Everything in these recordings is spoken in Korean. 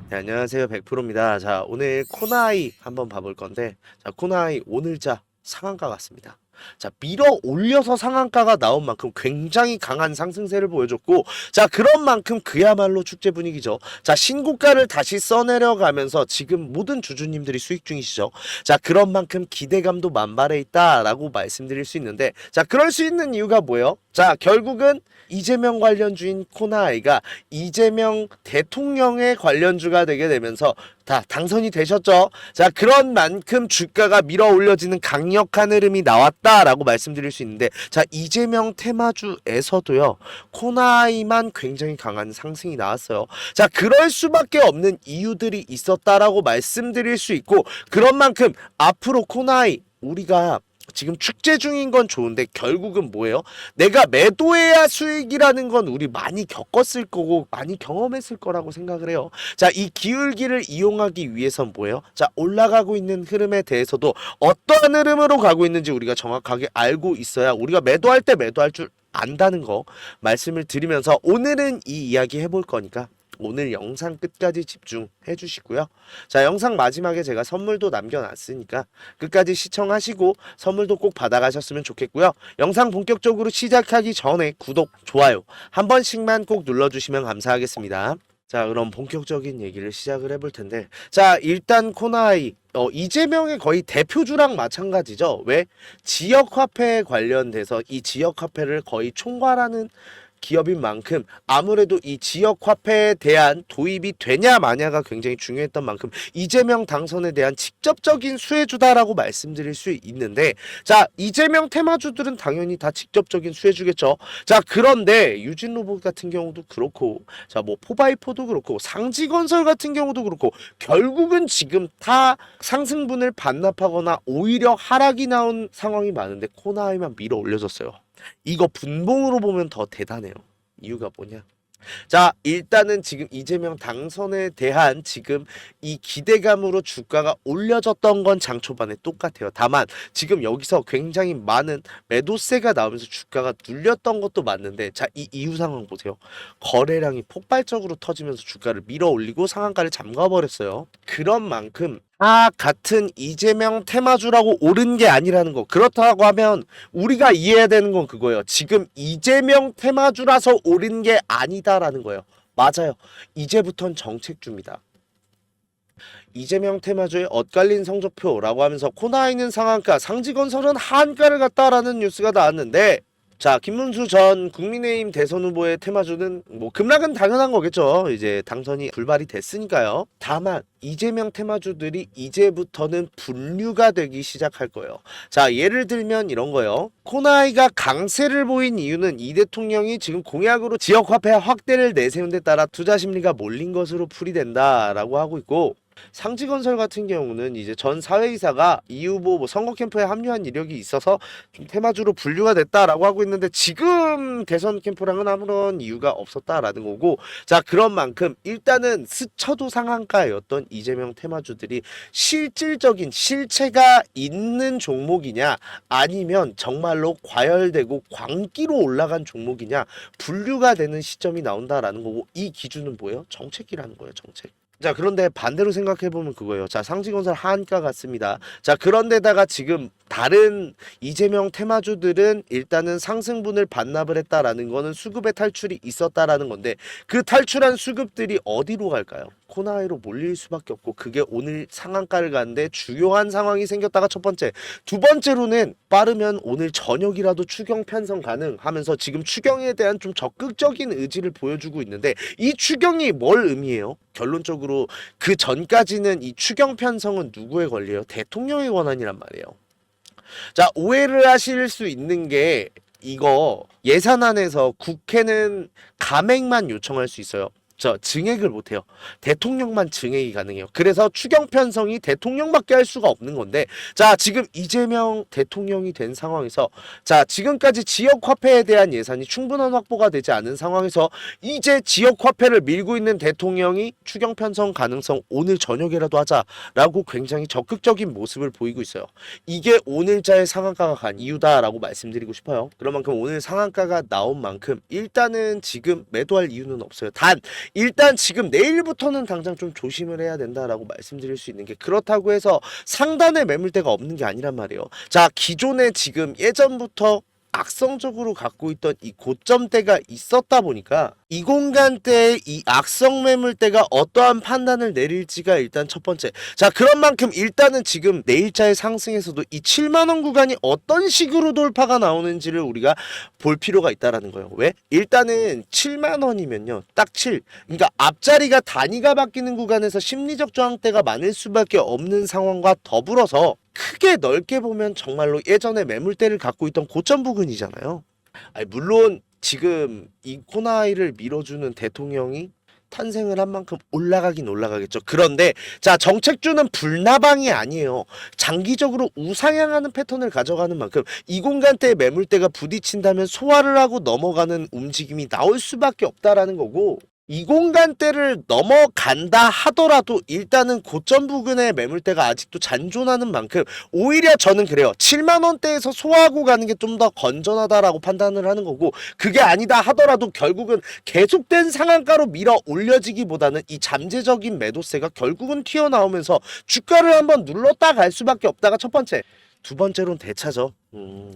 네, 안녕하세요. 100%입니다. 자, 오늘 코나이 한번 봐볼 건데, 자, 코나이 오늘자 상한가 같습니다. 자, 밀어 올려서 상한가가 나온 만큼 굉장히 강한 상승세를 보여줬고, 자, 그런 만큼 그야말로 축제 분위기죠. 자, 신고가를 다시 써내려가면서 지금 모든 주주님들이 수익 중이시죠. 자, 그런 만큼 기대감도 만발해 있다라고 말씀드릴 수 있는데, 자, 그럴 수 있는 이유가 뭐예요? 자, 결국은 이재명 관련주인 코나이가 이재명 대통령의 관련주가 되게 되면서 다 당선이 되셨죠. 자, 그런 만큼 주가가 밀어 올려지는 강력한 흐름이 나왔다라고 말씀드릴 수 있는데, 자, 이재명 테마주에서도요, 코나이만 굉장히 강한 상승이 나왔어요. 자, 그럴 수밖에 없는 이유들이 있었다라고 말씀드릴 수 있고, 그런 만큼 앞으로 코나이 우리가 지금 축제 중인 건 좋은데 결국은 뭐예요? 내가 매도해야 수익이라는 건 우리 많이 겪었을 거고 많이 경험했을 거라고 생각을 해요. 자, 이 기울기를 이용하기 위해선 뭐예요? 자, 올라가고 있는 흐름에 대해서도 어떠한 흐름으로 가고 있는지 우리가 정확하게 알고 있어야 우리가 매도할 때 매도할 줄 안다는 거 말씀을 드리면서 오늘은 이 이야기 해볼 거니까 오늘 영상 끝까지 집중해 주시고요. 자, 영상 마지막에 제가 선물도 남겨놨으니까 끝까지 시청하시고 선물도 꼭 받아가셨으면 좋겠고요. 영상 본격적으로 시작하기 전에 구독, 좋아요 한 번씩만 꼭 눌러주시면 감사하겠습니다. 자, 그럼 본격적인 얘기를 시작을 해볼 텐데, 자, 일단 코나이 이재명의 거의 대표주랑 마찬가지죠. 왜? 지역화폐에 관련돼서 이 지역화폐를 거의 총괄하는 기업인 만큼 아무래도 이 지역 화폐에 대한 도입이 되냐 마냐가 굉장히 중요했던 만큼 이재명 당선에 대한 직접적인 수혜주다라고 말씀드릴 수 있는데, 자, 이재명 테마주들은 당연히 다 직접적인 수혜주겠죠. 자, 그런데 유진로봇 같은 경우도 그렇고, 자, 뭐 포바이포도 그렇고, 상지건설 같은 경우도 그렇고, 결국은 지금 다 상승분을 반납하거나 오히려 하락이 나온 상황이 많은데 코나이만 밀어 올려줬어요. 이거 분봉으로 보면 더 대단해요. 이유가 뭐냐? 자, 일단은 지금 이재명 당선에 대한 지금 이 기대감으로 주가가 올려졌던 건 장 초반에 똑같아요. 다만 지금 여기서 굉장히 많은 매도세가 나오면서 주가가 눌렸던 것도 맞는데, 자, 이 이후 상황 보세요. 거래량이 폭발적으로 터지면서 주가를 밀어 올리고 상한가를 잠가버렸어요. 그런 만큼 같은 이재명 테마주라고 오른 게 아니라는 거. 그렇다고 하면 우리가 이해해야 되는 건 그거예요. 지금 이재명 테마주라서 오른 게 아니다라는 거예요. 맞아요. 이제부턴 정책주입니다. 이재명 테마주의 엇갈린 성적표라고 하면서 코나이는 상한가, 상지건설은 하한가를 갔다라는 뉴스가 나왔는데, 자, 김문수 전 국민의힘 대선 후보의 테마주는 뭐 급락은 당연한 거겠죠. 이제 당선이 불발이 됐으니까요. 다만 이재명 테마주들이 이제부터는 분류가 되기 시작할 거예요. 자, 예를 들면 이런 거요. 코나이가 강세를 보인 이유는 이 대통령이 지금 공약으로 지역화폐 확대를 내세운 데 따라 투자 심리가 몰린 것으로 풀이된다라고 하고 있고, 상지건설 같은 경우는 이제 전 사회이사가 이 후보 뭐 선거 캠프에 합류한 이력이 있어서 좀 테마주로 분류가 됐다라고 하고 있는데, 지금 대선 캠프랑은 아무런 이유가 없었다라는 거고, 자, 그런 만큼 일단은 스쳐도 상한가였던 이재명 테마주들이 실질적인 실체가 있는 종목이냐 아니면 정말로 과열되고 광기로 올라간 종목이냐 분류가 되는 시점이 나온다라는 거고, 이 기준은 뭐예요? 정책이라는 거예요. 정책. 자, 그런데 반대로 생각해보면 그거예요. 자, 상지건설 하한가 같습니다. 자, 그런데다가 지금 다른 이재명 테마주들은 일단은 상승분을 반납을 했다라는 거는 수급의 탈출이 있었다라는 건데, 그 탈출한 수급들이 어디로 갈까요? 코나이로 몰릴 수밖에 없고, 그게 오늘 상한가를 가는데 주요한 상황이 생겼다가 첫 번째. 두 번째로는 빠르면 오늘 저녁이라도 추경 편성 가능하면서 지금 추경에 대한 좀 적극적인 의지를 보여주고 있는데, 이 추경이 뭘 의미해요? 결론적으로 그 전까지는 이 추경 편성은 누구의 권리예요? 대통령의 권한이란 말이에요. 자, 오해를 하실 수 있는 게, 이거 예산안에서 국회는 감액만 요청할 수 있어요. 증액을 못해요. 대통령만 증액이 가능해요. 그래서 추경 편성이 대통령밖에 할 수가 없는 건데, 자, 지금 이재명 대통령이 된 상황에서, 자, 지금까지 지역화폐에 대한 예산이 충분한 확보가 되지 않은 상황에서 이제 지역화폐를 밀고 있는 대통령이 추경 편성 가능성 오늘 저녁이라도 하자라고 굉장히 적극적인 모습을 보이고 있어요. 이게 오늘자의 상한가가 간 이유다라고 말씀드리고 싶어요. 그런 만큼 오늘 상한가가 나온 만큼 일단은 지금 매도할 이유는 없어요. 단 일단 지금 내일부터는 당장 좀 조심을 해야 된다라고 말씀드릴 수 있는 게, 그렇다고 해서 상단에 매물대가 없는 게 아니란 말이에요. 자, 기존에 지금 예전부터 악성적으로 갖고 있던 이 고점대가 있었다 보니까 이 공간대의 이 악성 매물대가 어떠한 판단을 내릴지가 일단 첫 번째. 자, 그런 만큼 일단은 지금 내일자의 상승에서도 이 7만원 구간이 어떤 식으로 돌파가 나오는지를 우리가 볼 필요가 있다라는 거예요. 왜? 일단은 7만원이면요, 딱 7, 그러니까 앞자리가 단위가 바뀌는 구간에서 심리적 저항대가 많을 수밖에 없는 상황과 더불어서 크게 넓게 보면 정말로 예전에 매물대를 갖고 있던 고점 부근이잖아요. 아니, 물론 지금 이 코나이를 밀어주는 대통령이 탄생을 한 만큼 올라가긴 올라가겠죠. 그런데 자, 정책주는 불나방이 아니에요. 장기적으로 우상향하는 패턴을 가져가는 만큼 이 공간대에 매물대가 부딪힌다면 소화를 하고 넘어가는 움직임이 나올 수밖에 없다라는 거고, 이 공간대를 넘어간다 하더라도 일단은 고점 부근의 매물대가 아직도 잔존하는 만큼 오히려 저는 그래요. 7만원대에서 소화하고 가는 게 좀 더 건전하다라고 판단을 하는 거고, 그게 아니다 하더라도 결국은 계속된 상한가로 밀어 올려지기보다는 이 잠재적인 매도세가 결국은 튀어나오면서 주가를 한번 눌렀다 갈 수밖에 없다가 첫 번째. 두 번째로는 대차죠.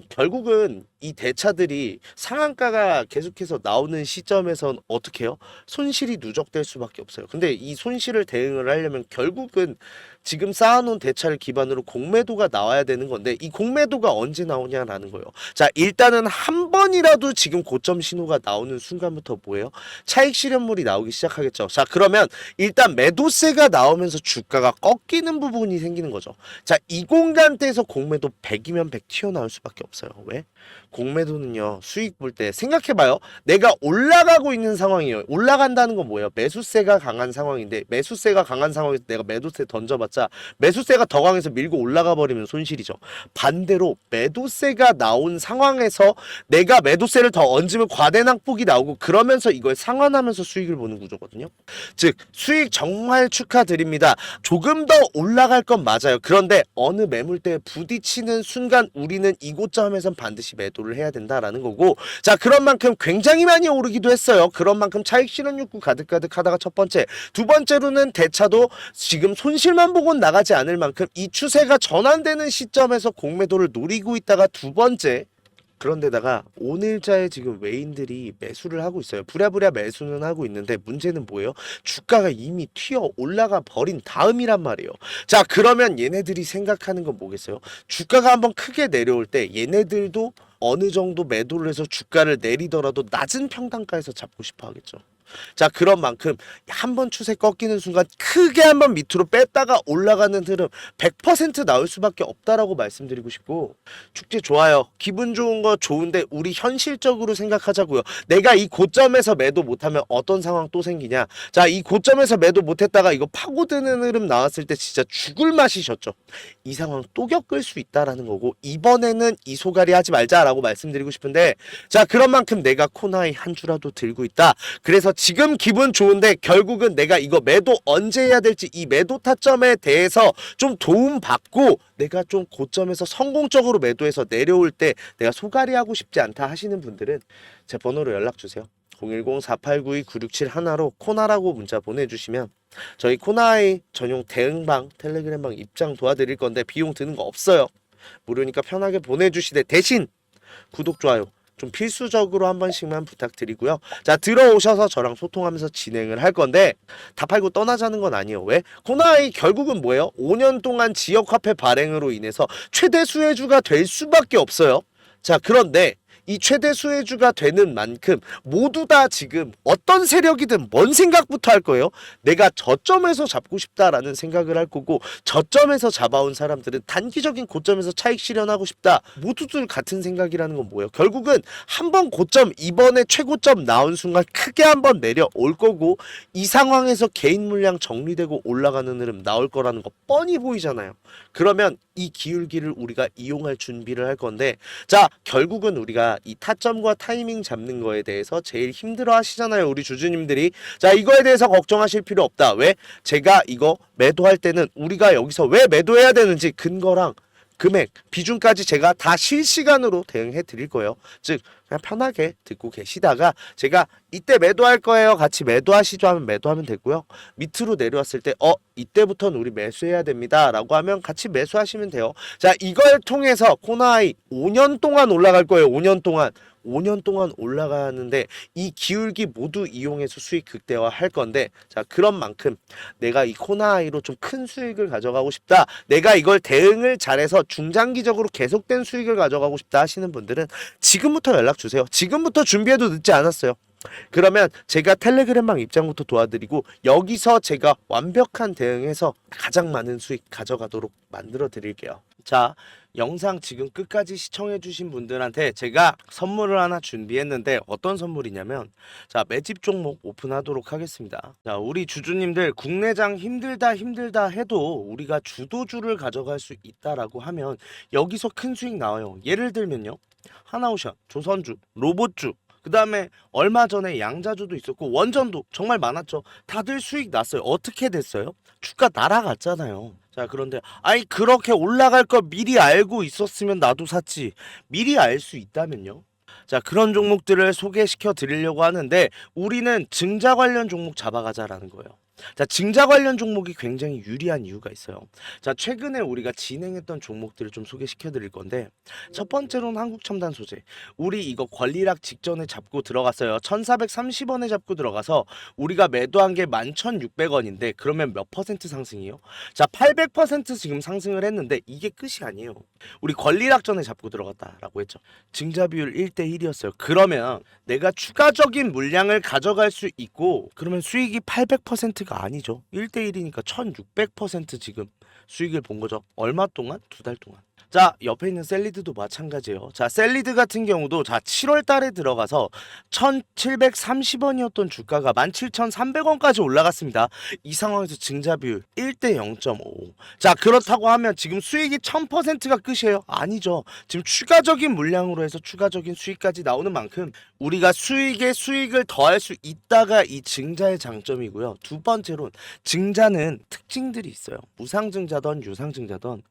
결국은 이 대차들이 상한가가 계속해서 나오는 시점에선 어떻게 해요? 손실이 누적될 수밖에 없어요. 근데 이 손실을 대응을 하려면 결국은 지금 쌓아놓은 대차를 기반으로 공매도가 나와야 되는 건데, 이 공매도가 언제 나오냐라는 거예요. 자, 일단은 한 번이라도 지금 고점 신호가 나오는 순간부터 뭐예요? 차익 실현물이 나오기 시작하겠죠. 자, 그러면 일단 매도세가 나오면서 주가가 꺾이는 부분이 생기는 거죠. 자, 이 공간대에서 공매도 100이면 100 튀어나올 수밖에 없어요. 왜? 공매도는요, 수익 볼 때 생각해봐요. 내가 올라가고 있는 상황이에요. 올라간다는 건 뭐예요? 매수세가 강한 상황인데, 매수세가 강한 상황에서 내가 매도세 던져봤자 매수세가 더 강해서 밀고 올라가 버리면 손실이죠. 반대로 매도세가 나온 상황에서 내가 매도세를 더 얹으면 과대낭폭이 나오고, 그러면서 이걸 상환하면서 수익을 보는 구조거든요. 즉, 수익 정말 축하드립니다. 조금 더 올라갈 건 맞아요. 그런데 어느 매물대에 부딪히는 순간 우리는 이 고점에선 반드시 매도를 해야 된다라는 거고, 자, 그런 만큼 굉장히 많이 오르기도 했어요. 그런 만큼 차익 실현 욕구 가득가득 하다가 첫 번째. 두 번째로는 대차도 지금 손실만 보고 나가지 않을 만큼 이 추세가 전환되는 시점에서 공매도를 노리고 있다가 두 번째. 그런데다가 오늘자에 지금 외인들이 매수를 하고 있어요. 부랴부랴 매수는 하고 있는데 문제는 뭐예요? 주가가 이미 튀어 올라가 버린 다음이란 말이에요. 자, 그러면 얘네들이 생각하는 건 뭐겠어요? 주가가 한번 크게 내려올 때 얘네들도 어느 정도 매도를 해서 주가를 내리더라도 낮은 평단가에서 잡고 싶어 하겠죠. 자, 그런 만큼 한번 추세 꺾이는 순간 크게 한번 밑으로 뺐다가 올라가는 흐름 100% 나올 수밖에 없다라고 말씀드리고 싶고, 축제 좋아요. 기분 좋은 거 좋은데 우리 현실적으로 생각하자고요. 내가 이 고점에서 매도 못하면 어떤 상황 또 생기냐. 자, 이 고점에서 매도 못했다가 이거 파고드는 흐름 나왔을 때 진짜 죽을 맛이셨죠. 이 상황 또 겪을 수 있다라는 거고, 이번에는 이 소갈이 하지 말자라고 말씀드리고 싶은데, 자, 그런 만큼 내가 코나이 한 주라도 들고 있다. 그래서 지금 기분 좋은데 결국은 내가 이거 매도 언제 해야 될지, 이 매도 타점에 대해서 좀 도움받고 내가 좀 고점에서 성공적으로 매도해서 내려올 때 내가 소갈이 하고 싶지 않다 하시는 분들은 제 번호로 연락주세요. 010-4892-9671로 코나라고 문자 보내주시면 저희 코나이 전용 대응방 텔레그램방 입장 도와드릴 건데 비용 드는 거 없어요. 무료니까 편하게 보내주시되, 대신 구독, 좋아요 좀 필수적으로 한 번씩만 부탁드리고요. 자, 들어오셔서 저랑 소통하면서 진행을 할 건데, 다 팔고 떠나자는 건 아니에요. 왜? 코나이 결국은 뭐예요? 5년 동안 지역화폐 발행으로 인해서 최대 수혜주가 될 수밖에 없어요. 자, 그런데 이 최대 수혜주가 되는 만큼 모두 다 지금 어떤 세력이든 뭔 생각부터 할 거예요? 내가 저점에서 잡고 싶다라는 생각을 할 거고, 저점에서 잡아온 사람들은 단기적인 고점에서 차익 실현하고 싶다. 모두들 같은 생각이라는 건 뭐예요? 결국은 한번 고점, 이번에 최고점 나온 순간 크게 한번 내려올 거고, 이 상황에서 개인 물량 정리되고 올라가는 흐름 나올 거라는 거 뻔히 보이잖아요. 그러면 이 기울기를 우리가 이용할 준비를 할 건데, 자, 결국은 우리가 이 타점과 타이밍 잡는 거에 대해서 제일 힘들어 하시잖아요, 우리 주주님들이. 자, 이거에 대해서 걱정하실 필요 없다. 왜? 제가 이거 매도할 때는 우리가 여기서 왜 매도해야 되는지 근거랑 금액, 비중까지 제가 다 실시간으로 대응해 드릴 거예요. 즉 그냥 편하게 듣고 계시다가 제가 이때 매도할 거예요. 같이 매도하시죠 하면 매도하면 되고요. 밑으로 내려왔을 때 이때부터는 우리 매수해야 됩니다 라고 하면 같이 매수하시면 돼요. 자, 이걸 통해서 코나이 5년 동안 올라갈 거예요. 5년 동안. 5년 동안 올라가는데 이 기울기 모두 이용해서 수익 극대화 할 건데, 자, 그런 만큼 내가 이 코나이로 좀 큰 수익을 가져가고 싶다, 내가 이걸 대응을 잘해서 중장기적으로 계속된 수익을 가져가고 싶다 하시는 분들은 지금부터 연락 주세요. 지금부터 준비해도 늦지 않았어요. 그러면 제가 텔레그램방 입장부터 도와드리고 여기서 제가 완벽한 대응해서 가장 많은 수익 가져가도록 만들어 드릴게요. 자, 영상 지금 끝까지 시청해 주신 분들한테 제가 선물을 하나 준비했는데, 어떤 선물이냐면, 자, 매집 종목 오픈하도록 하겠습니다. 자, 우리 주주님들 국내장 힘들다 해도 우리가 주도주를 가져갈 수 있다라고 하면 여기서 큰 수익 나와요. 예를 들면요, 하나오션, 조선주, 로봇주, 그 다음에 얼마 전에 양자주도 있었고 원전도 정말 많았죠. 다들 수익 났어요. 어떻게 됐어요? 주가 날아갔잖아요. 자, 그런데 아니 그렇게 올라갈 거 미리 알고 있었으면 나도 샀지. 미리 알 수 있다면요? 자, 그런 종목들을 소개시켜 드리려고 하는데, 우리는 증자 관련 종목 잡아가자라는 거예요. 자, 증자 관련 종목이 굉장히 유리한 이유가 있어요. 자, 최근에 우리가 진행했던 종목들을 좀 소개시켜 드릴 건데, 첫 번째로는 한국첨단 소재. 우리 이거 권리락 직전에 잡고 들어갔어요. 1430원에 잡고 들어가서 우리가 매도한 게 11,600원인데 그러면 몇 퍼센트 상승이에요? 자, 800% 지금 상승을 했는데 이게 끝이 아니에요. 우리 권리락 전에 잡고 들어갔다라고 했죠. 증자 비율 1대1이었어요. 그러면 내가 추가적인 물량을 가져갈 수 있고, 그러면 수익이 800%가 아니죠. 1대1이니까 1600% 지금 수익을 본 거죠. 얼마 동안? 2달 동안. 자, 옆에 있는 셀리드도 마찬가지예요. 자, 셀리드 같은 경우도 자 7월 달에 들어가서 1730원이었던 주가가 17,300원까지 올라갔습니다. 이 상황에서 증자 비율 1대 0.5. 자, 그렇다고 하면 지금 수익이 1000%가 끝이에요? 아니죠. 지금 추가적인 물량으로 해서 추가적인 수익까지 나오는 만큼 우리가 수익에 수익을 더할 수 있다가 이 증자의 장점이고요. 두 번째로는 증자는 특징들이 있어요. 무상증자든 유상증자든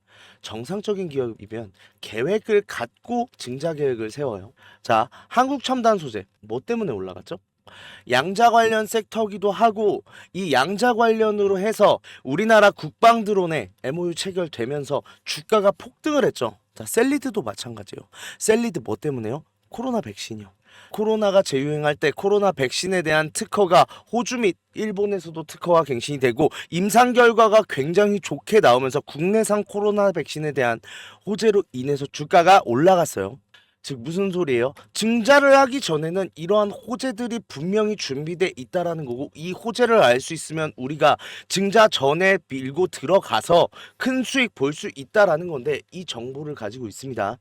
정상적인 기업이면 계획을 갖고 증자 계획을 세워요. 자, 한국첨단 소재 뭐 때문에 올라갔죠? 양자 관련 섹터기도 하고, 이 양자 관련으로 해서 우리나라 국방 드론에 MOU 체결되면서 주가가 폭등을 했죠. 자, 셀리드도 마찬가지예요. 셀리드 뭐 때문에요? 코로나 백신이요. 코로나가 재유행할 때 코로나 백신에 대한 특허가 호주 및 일본에서도 특허가 갱신이 되고 임상 결과가 굉장히 좋게 나오면서 국내산 코로나 백신에 대한 호재로 인해서 주가가 올라갔어요. 즉 무슨 소리예요? 증자를 하기 전에는 이러한 호재들이 분명히 준비돼 있다라는 거고, 이 호재를 알 수 있으면 우리가 증자 전에 밀고 들어가서 큰 수익 볼 수 있다라는 건데, 이 정보를 가지고 있습니다.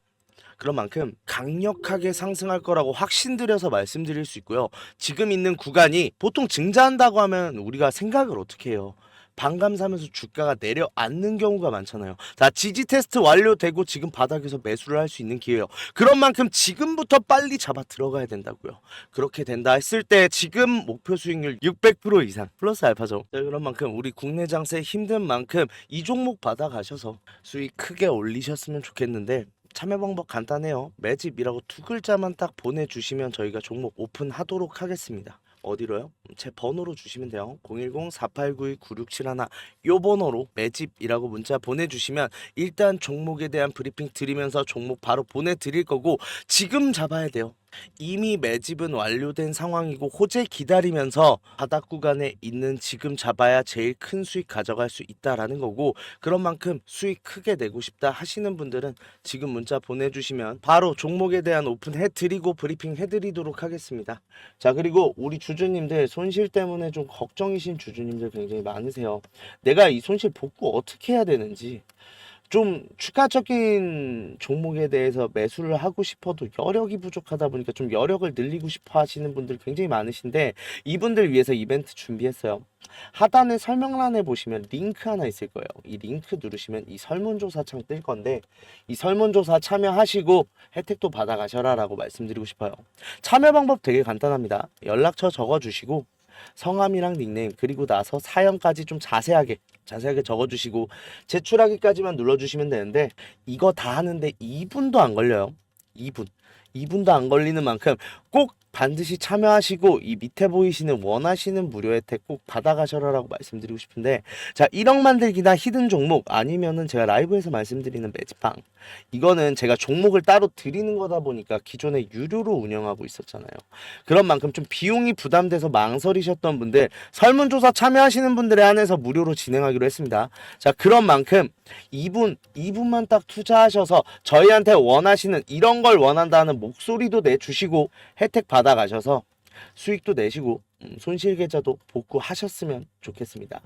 그런 만큼 강력하게 상승할 거라고 확신드려서 말씀드릴 수 있고요. 지금 있는 구간이 보통 증자한다고 하면 우리가 생각을 어떻게 해요? 반감사면서 주가가 내려앉는 경우가 많잖아요. 자, 지지 테스트 완료되고 지금 바닥에서 매수를 할 수 있는 기회예요. 그런 만큼 지금부터 빨리 잡아 들어가야 된다고요. 그렇게 된다 했을 때 지금 목표 수익률 600% 이상 플러스 알파죠. 자, 그런 만큼 우리 국내 장세 힘든 만큼 이 종목 받아가셔서 수익 크게 올리셨으면 좋겠는데, 참여 방법 간단해요. 매집이라고 두 글자만 딱 보내주시면 저희가 종목 오픈하도록 하겠습니다. 어디로요? 제 번호로 주시면 돼요. 010-4892-9671 요 번호로 매집이라고 문자 보내주시면 일단 종목에 대한 브리핑 드리면서 종목 바로 보내드릴 거고, 지금 잡아야 돼요. 이미 매집은 완료된 상황이고 호재 기다리면서 바닥 구간에 있는 지금 잡아야 제일 큰 수익 가져갈 수 있다라는 거고, 그런 만큼 수익 크게 내고 싶다 하시는 분들은 지금 문자 보내주시면 바로 종목에 대한 오픈 해드리고 브리핑 해드리도록 하겠습니다. 자, 그리고 우리 주주님들 손실 때문에 좀 걱정이신 주주님들 굉장히 많으세요. 내가 이 손실 복구 어떻게 해야 되는지, 좀 추가적인 종목에 대해서 매수를 하고 싶어도 여력이 부족하다 보니까 좀 여력을 늘리고 싶어 하시는 분들 굉장히 많으신데, 이분들 위해서 이벤트 준비했어요. 하단에 설명란에 보시면 링크 하나 있을 거예요. 이 링크 누르시면 이 설문조사 창 뜰 건데, 이 설문조사 참여하시고 혜택도 받아가셔라 라고 말씀드리고 싶어요. 참여 방법 되게 간단합니다. 연락처 적어주시고 성함이랑 닉네임 그리고 나서 사연까지 좀 자세하게 적어주시고 제출하기까지만 눌러주시면 되는데 이거 다 하는데 2분도 안 걸려요. 2분도 안 걸리는 만큼 꼭 반드시 참여하시고 이 밑에 보이시는 원하시는 무료 혜택 꼭 받아가셔라라고 말씀드리고 싶은데 자 1억 만들기나 히든 종목 아니면은 제가 라이브에서 말씀드리는 매직방 이거는 제가 종목을 따로 드리는 거다 보니까 기존에 유료로 운영하고 있었잖아요. 그런 만큼 좀 비용이 부담돼서 망설이셨던 분들 설문조사 참여하시는 분들에 한해서 무료로 진행하기로 했습니다. 자 그런 만큼 2분만 딱 투자하셔서 저희한테 원하시는 이런 걸 원한다는 목소리도 내주시고 혜택 받아가셔서 수익도 내시고 손실 계좌도 복구하셨으면 좋겠습니다.